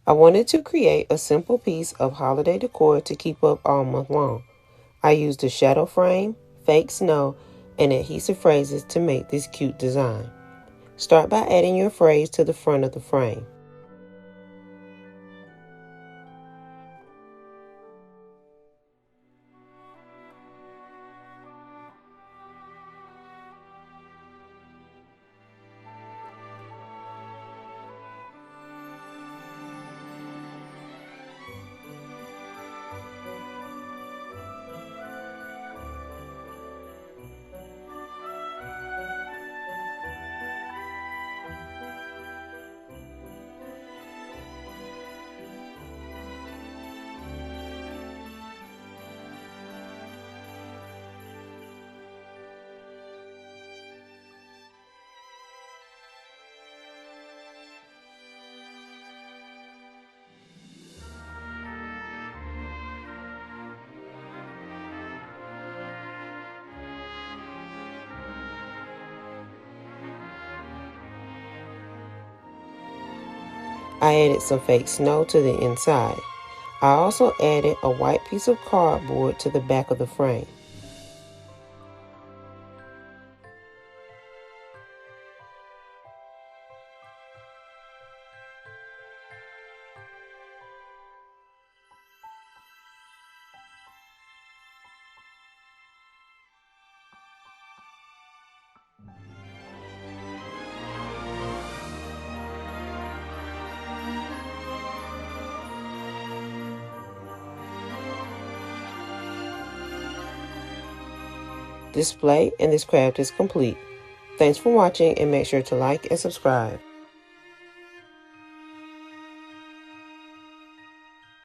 I wanted to create a simple piece of holiday decor to keep up all month long. I used a shadow frame, fake snow, and adhesive phrases to make this cute design. Start by adding your phrase to the front of the frame. I added some fake snow to the inside. I also added a white piece of cardboard to the back of the frame. Display and this craft is complete. Thanks for watching and make sure to like and subscribe.